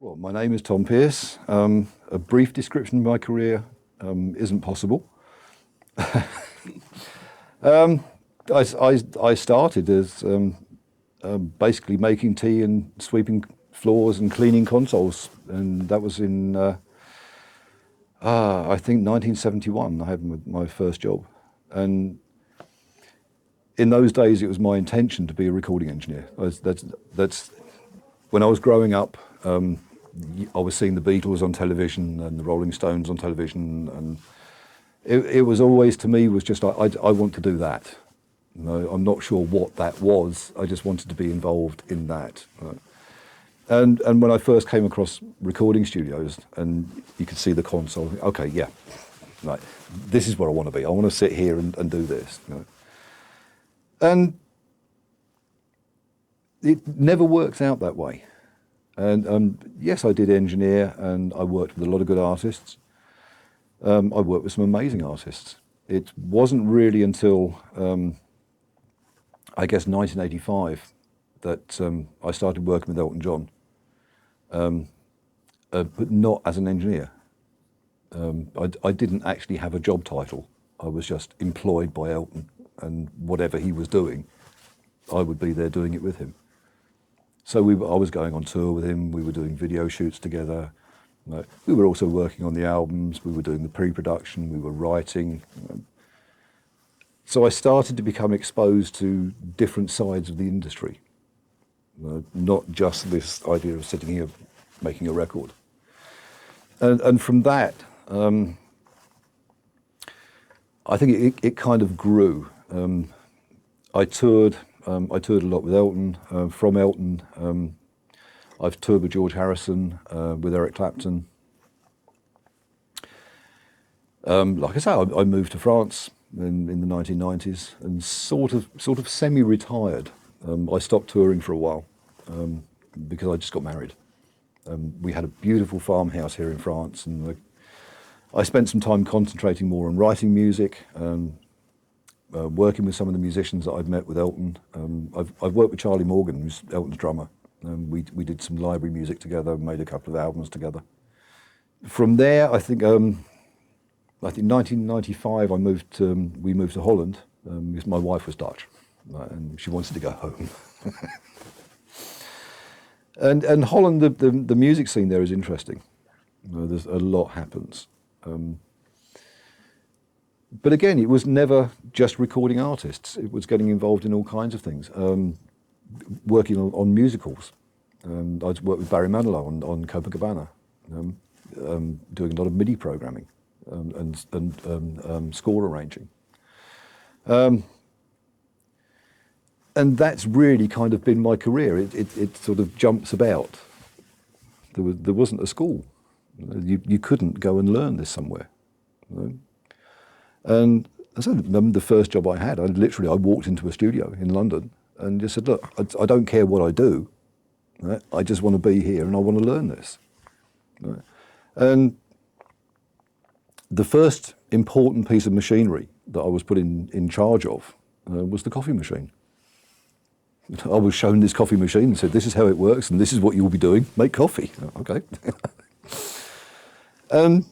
Well, my name is Tom Pearce. A brief description of my career isn't possible. I started as basically making tea and sweeping floors and cleaning consoles, and that was in I think 1971. I had my first job, and in those days it was my intention to be a recording engineer. That's when I was growing up. I was seeing the Beatles on television and the Rolling Stones on television, and it was always, to me, was just I want to do that. You know, I'm not sure what that was. I just wanted to be involved in that. And when I first came across recording studios, and you could see the console, okay, yeah, right, this is what I want to be. I want to sit here and do this. You know. And it never works out that way. And yes, I did engineer, and I worked with a lot of good artists. I worked with some amazing artists. It wasn't really until, I guess, 1985 that I started working with Elton John, but not as an engineer. I didn't actually have a job title. I was just employed by Elton, and whatever he was doing, I would be there doing it with him. So I was going on tour with him, we were doing video shoots together, we were also working on the albums, we were doing the pre-production, we were writing. So I started to become exposed to different sides of the industry, not just this idea of sitting here making a record. And from that, I think it kind of grew. I toured a lot with Elton. From Elton, I've toured with George Harrison, with Eric Clapton. Like I say, I moved to France in the 1990s and sort of semi-retired. I stopped touring for a while because I just got married. We had a beautiful farmhouse here in France, and I spent some time concentrating more on writing music. Working with some of the musicians that I've met with Elton. I've worked with Charlie Morgan, who's Elton's drummer. We did some library music together, made a couple of albums together. From there, I think 1995, we moved to Holland because my wife was Dutch, and she wanted to go home. and Holland, the music scene there is interesting. There's a lot happens. But again, it was never just recording artists. It was getting involved in all kinds of things. Working on musicals. I'd worked with Barry Manilow on Copacabana, doing a lot of MIDI programming and score arranging. And that's really kind of been my career. It sort of jumps about. There wasn't a school. You couldn't go and learn this somewhere. And I said, the first job I had, I walked into a studio in London and just said, look, I don't care what I do. Right? I just want to be here and I want to learn this. Right? And the first important piece of machinery that I was put in charge of was the coffee machine. I was shown this coffee machine and said, this is how it works and this is what you'll be doing, make coffee. Okay. And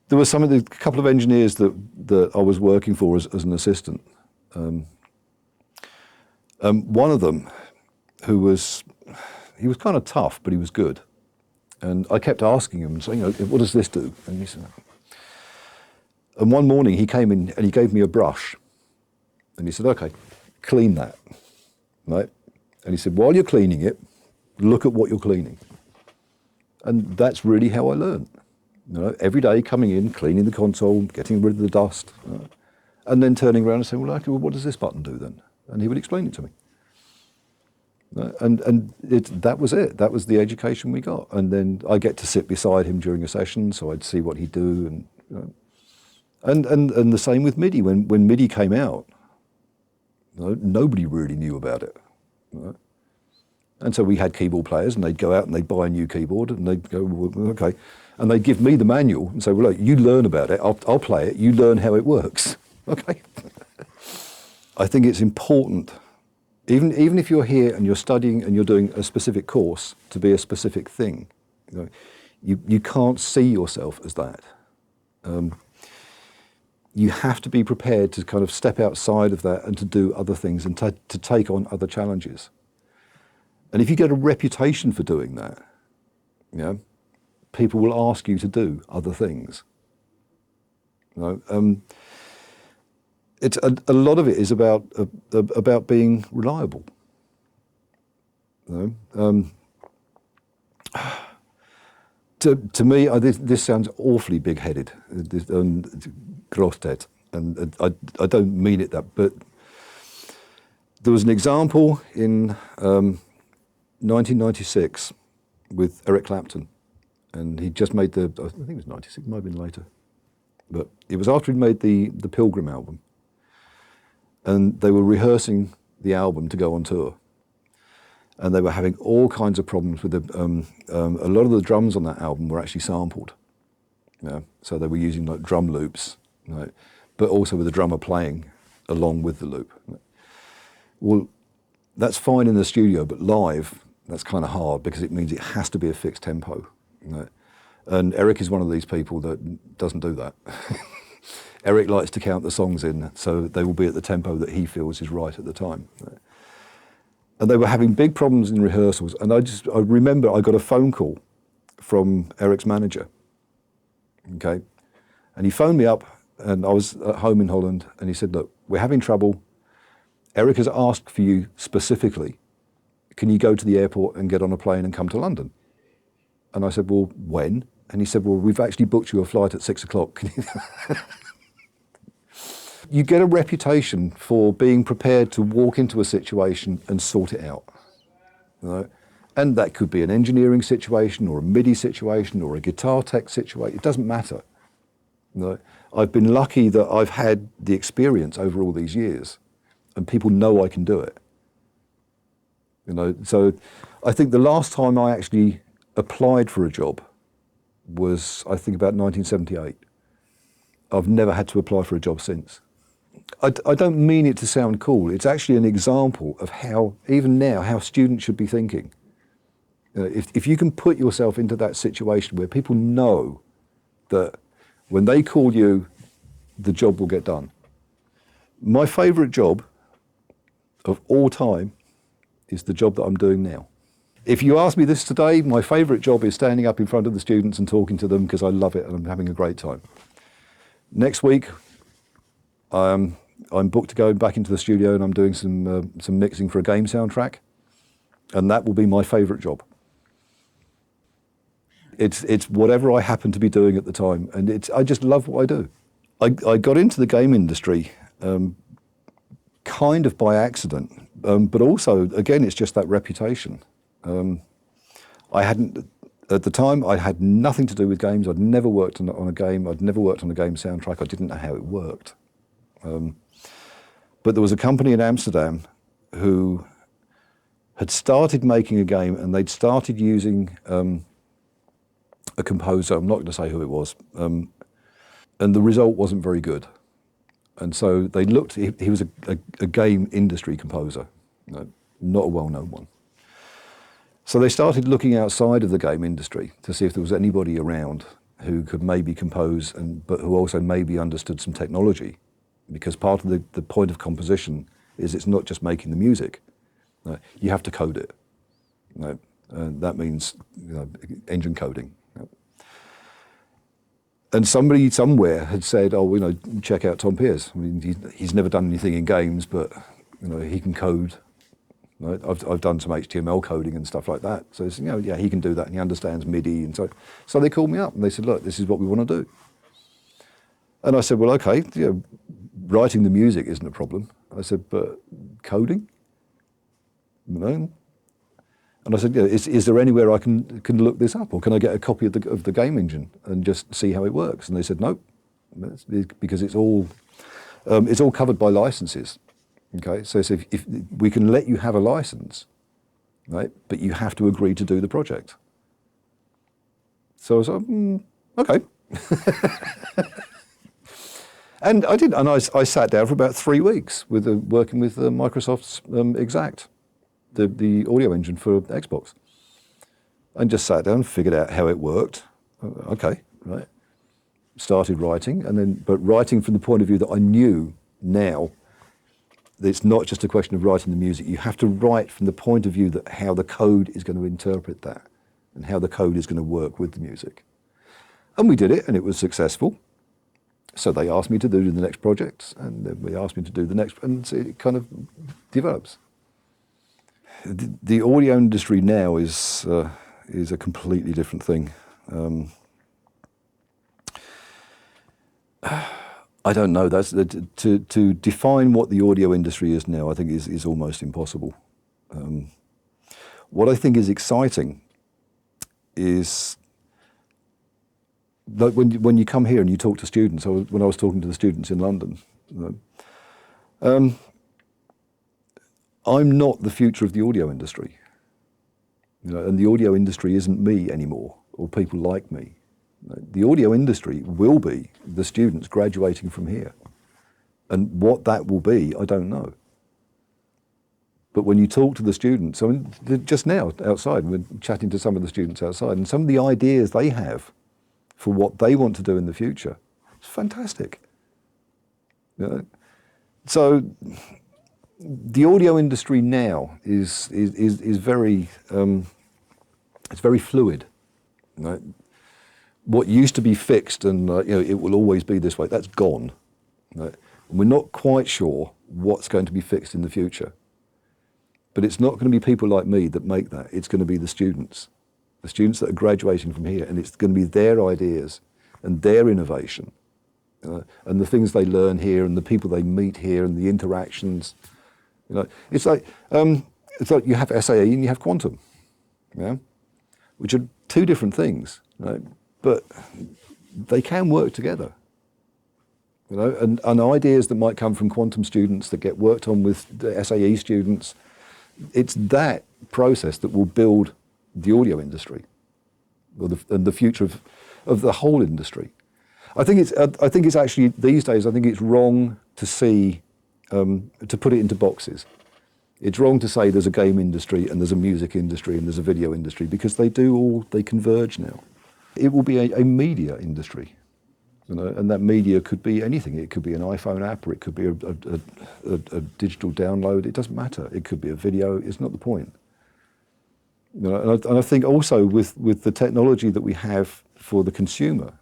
there were a couple of engineers that I was working for as an assistant. One of them, he was kind of tough, but he was good. And I kept asking him, saying, what does this do? And he said, and one morning he came in and he gave me a brush. And he said, okay, clean that, right? And he said, while you're cleaning it, look at what you're cleaning. And that's really how I learned. Every day coming in, cleaning the console, getting rid of the dust, and then turning around and saying, well, what does this button do then? And he would explain it to me. And that was it. That was the education we got. And then I get to sit beside him during a session, so I'd see what he'd do. And the same with MIDI. When MIDI came out, nobody really knew about it. And so we had keyboard players, and they'd go out and they'd buy a new keyboard, and they'd go, well, okay. And they'd give me the manual and say, well, look, you learn about it, I'll play it, you learn how it works. Okay. I think it's important Even if you're here and you're studying and you're doing a specific course to be a specific thing, you can't see yourself as that. You have to be prepared to kind of step outside of that and to do other things and to take on other challenges. And if you get a reputation for doing that, people will ask you to do other things. It's a lot of it is about being reliable. To me, this sounds awfully big-headed, grostet, and I don't mean it that. But there was an example in 1996 with Eric Clapton, and he just made I think it was 96, it might have been later, but it was after he made the Pilgrim album. And they were rehearsing the album to go on tour. And they were having all kinds of problems with a lot of the drums on that album were actually sampled. So they were using like drum loops, but also with the drummer playing along with the loop. Well, that's fine in the studio, but live, that's kind of hard because it means it has to be a fixed tempo. And Eric is one of these people that doesn't do that. Eric likes to count the songs in, so they will be at the tempo that he feels is right at the time. And they were having big problems in rehearsals, and I remember I got a phone call from Eric's manager, okay? And he phoned me up, and I was at home in Holland, and he said, look, we're having trouble. Eric has asked for you specifically. Can you go to the airport and get on a plane and come to London? And I said, well, when? And he said, well, we've actually booked you a flight at 6 o'clock. You get a reputation for being prepared to walk into a situation and sort it out. And that could be an engineering situation or a MIDI situation or a guitar tech situation. It doesn't matter. I've been lucky that I've had the experience over all these years and people know I can do it. So I think the last time I actually applied for a job was, I think, about 1978. I've never had to apply for a job since. I don't mean it to sound cool. It's actually an example of how, even now, how students should be thinking. If you can put yourself into that situation where people know that when they call you, the job will get done. My favourite job of all time is the job that I'm doing now. If you ask me this today, my favourite job is standing up in front of the students and talking to them because I love it and I'm having a great time. Next week, I'm booked to go back into the studio and I'm doing some mixing for a game soundtrack, and that will be my favourite job. It's whatever I happen to be doing at the time, and I just love what I do. I got into the game industry kind of by accident, but also, again, it's just that reputation. At the time, I had nothing to do with games. I'd never worked on a game. I'd never worked on a game soundtrack. I didn't know how it worked. But there was a company in Amsterdam who had started making a game, and they'd started using a composer. I'm not going to say who it was. And the result wasn't very good. And so they looked, he was a game industry composer, not a well-known one. So they started looking outside of the game industry to see if there was anybody around who could maybe compose, but who also maybe understood some technology. Because part of the point of composition is it's not just making the music. You have to code it. And that means engine coding. And somebody somewhere had said, oh, check out Tom Pearce. I mean, he's never done anything in games, but he can code. Right? I've done some HTML coding and stuff like that. So it's, yeah, he can do that, and he understands MIDI. And so they called me up and they said, look, this is what we want to do. And I said, well, okay, writing the music isn't a problem. I said, but coding? No. And I said, is there anywhere I can look this up, or can I get a copy of the game engine and just see how it works? And they said, no, because it's all covered by licenses. Okay, so if we can let you have a license, right, but you have to agree to do the project. So I was like, okay. And I did, and I sat down for about 3 weeks with working with Microsoft's Exact, the audio engine for Xbox, and just sat down and figured out how it worked. Okay, right. Started writing, but writing from the point of view that I knew now that it's not just a question of writing the music. You have to write from the point of view that how the code is going to interpret that and how the code is going to work with the music. And we did it, and it was successful. So they asked me to do the next project, and then we asked me to do the next, and so it kind of develops. The audio industry now is a completely different thing. I don't know. That's to define what the audio industry is now, I think is almost impossible. What I think is exciting is like when you come here and you talk to students. When I was talking to the students in London, I'm not the future of the audio industry, and the audio industry isn't me anymore, or people like me. The audio industry will be the students graduating from here. And what that will be, I don't know. But when you talk to the students, I mean, just now outside, we're chatting to some of the students outside, and some of the ideas they have for what they want to do in the future, it's fantastic. So the audio industry now is very, it's very fluid. Right? What used to be fixed and it will always be this way, that's gone. Right? And we're not quite sure what's going to be fixed in the future. But it's not going to be people like me that make that. It's going to be the students that are graduating from here, and it's going to be their ideas and their innovation and the things they learn here and the people they meet here and the interactions. It's like you have SAE and you have quantum, which are two different things, right? But they can work together, and ideas that might come from quantum students that get worked on with the SAE students, it's that process that will build the audio industry, and the future of the whole industry. I think it's actually these days. I think it's wrong to see to put it into boxes. It's wrong to say there's a game industry and there's a music industry and there's a video industry, because they converge now. It will be a media industry, and that media could be anything. It could be an iPhone app, or it could be a digital download. It doesn't matter. It could be a video. It's not the point. And I think also with the technology that we have for the consumer,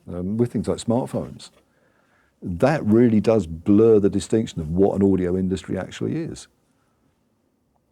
with things like smartphones, that really does blur the distinction of what an audio industry actually is.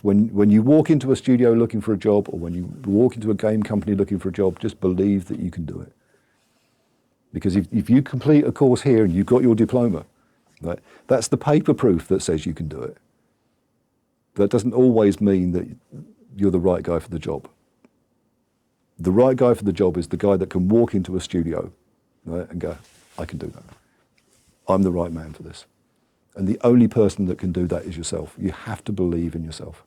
When you walk into a studio looking for a job, or when you walk into a game company looking for a job, just believe that you can do it. Because if you complete a course here and you've got your diploma, right, that's the paper proof that says you can do it. That doesn't always mean that you're the right guy for the job. The right guy for the job is the guy that can walk into a studio, right, and go, I can do that. I'm the right man for this. And the only person that can do that is yourself. You have to believe in yourself.